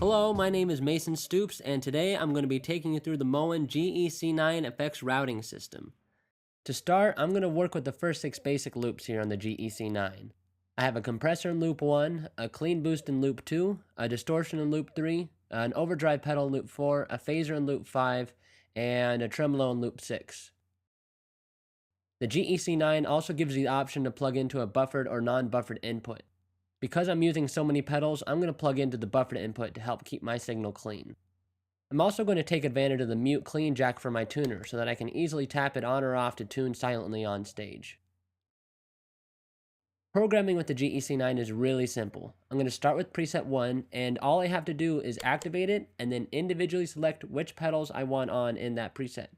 Hello, my name is Mason Stoops, and today I'm going to be taking you through the Moen GEC9 effects routing system. To start, I'm going to work with the first 6 basic loops here on the GEC9. I have a compressor in loop 1, a clean boost in loop 2, a distortion in loop 3, an overdrive pedal in loop 4, a phaser in loop 5, and a tremolo in loop 6. The GEC9 also gives you the option to plug into a buffered or non-buffered input. Because I'm using so many pedals, I'm going to plug into the buffered input to help keep my signal clean. I'm also going to take advantage of the mute clean jack for my tuner so that I can easily tap it on or off to tune silently on stage. Programming with the GEC9 is really simple. I'm going to start with preset 1, and all I have to do is activate it and then individually select which pedals I want on in that preset.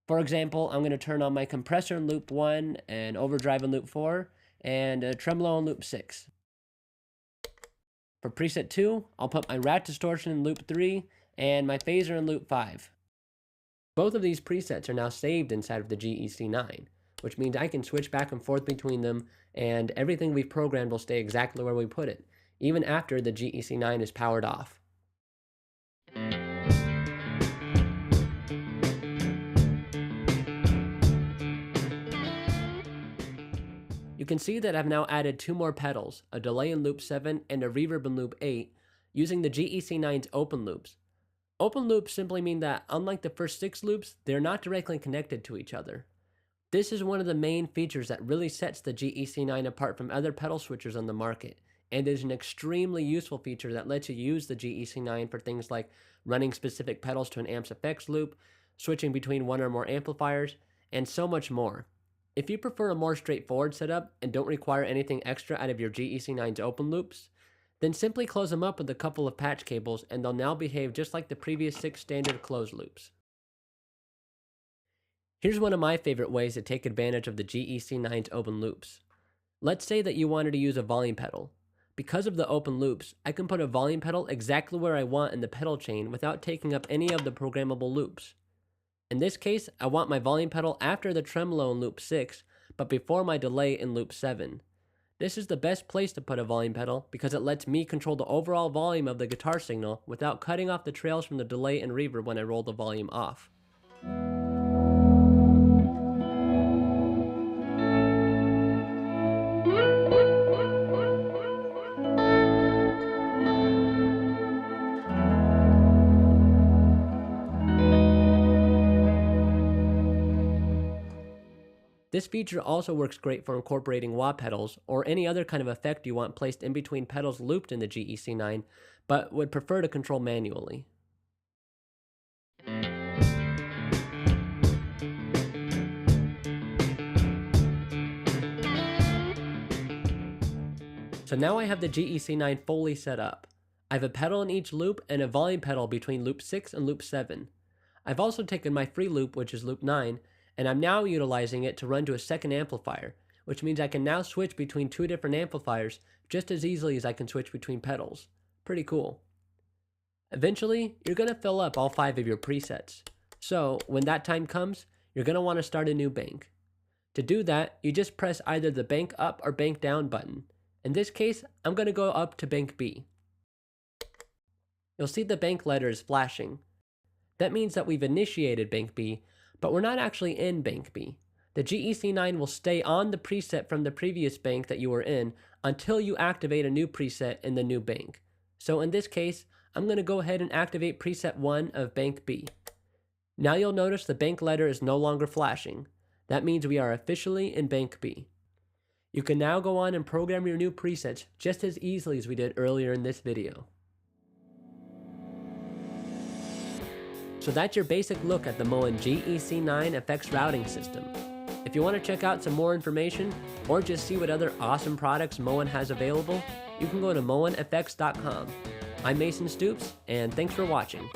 For example, I'm going to turn on my compressor in loop 1, and overdrive in loop 4, and a tremolo in loop 6. For preset 2, I'll put my rat distortion in loop 3 and my phaser in loop 5. Both of these presets are now saved inside of the GEC9, which means I can switch back and forth between them, and everything we've programmed will stay exactly where we put it, even after the GEC9 is powered off. You can see that I've now added 2 more pedals, a delay in loop 7 and a reverb in loop 8, using the GEC9's open loops. Open loops simply mean that, unlike the first 6 loops, they're not directly connected to each other. This is one of the main features that really sets the GEC9 apart from other pedal switchers on the market, and is an extremely useful feature that lets you use the GEC9 for things like running specific pedals to an amp's effects loop, switching between one or more amplifiers, and so much more. If you prefer a more straightforward setup and don't require anything extra out of your GEC9's open loops, then simply close them up with a couple of patch cables and they'll now behave just like the previous 6 standard closed loops. Here's one of my favorite ways to take advantage of the GEC9's open loops. Let's say that you wanted to use a volume pedal. Because of the open loops, I can put a volume pedal exactly where I want in the pedal chain without taking up any of the programmable loops. In this case, I want my volume pedal after the tremolo in loop 6, but before my delay in loop 7. This is the best place to put a volume pedal because it lets me control the overall volume of the guitar signal without cutting off the trails from the delay and reverb when I roll the volume off. This feature also works great for incorporating wah pedals or any other kind of effect you want placed in between pedals looped in the GEC9, but would prefer to control manually. So now I have the GEC9 fully set up. I have a pedal in each loop and a volume pedal between loop 6 and loop 7. I've also taken my free loop, which is loop 9, and I'm now utilizing it to run to a second amplifier, which means I can now switch between 2 different amplifiers just as easily as I can switch between pedals. Pretty cool. Eventually, you're going to fill up all 5 of your presets. So, when that time comes, you're going to want to start a new bank. To do that, you just press either the bank up or bank down button. In this case, I'm going to go up to bank B. You'll see the bank letters flashing. That means that we've initiated bank B, but we're not actually in bank B. The GEC9 will stay on the preset from the previous bank that you were in until you activate a new preset in the new bank. So in this case, I'm going to go ahead and activate preset 1 of bank B. Now you'll notice the bank letter is no longer flashing. That means we are officially in bank B. You can now go on and program your new presets just as easily as we did earlier in this video. So that's your basic look at the Moen GEC9 effects routing system. If you want to check out some more information, or just see what other awesome products Moen has available, you can go to moenfx.com. I'm Mason Stoops, and thanks for watching.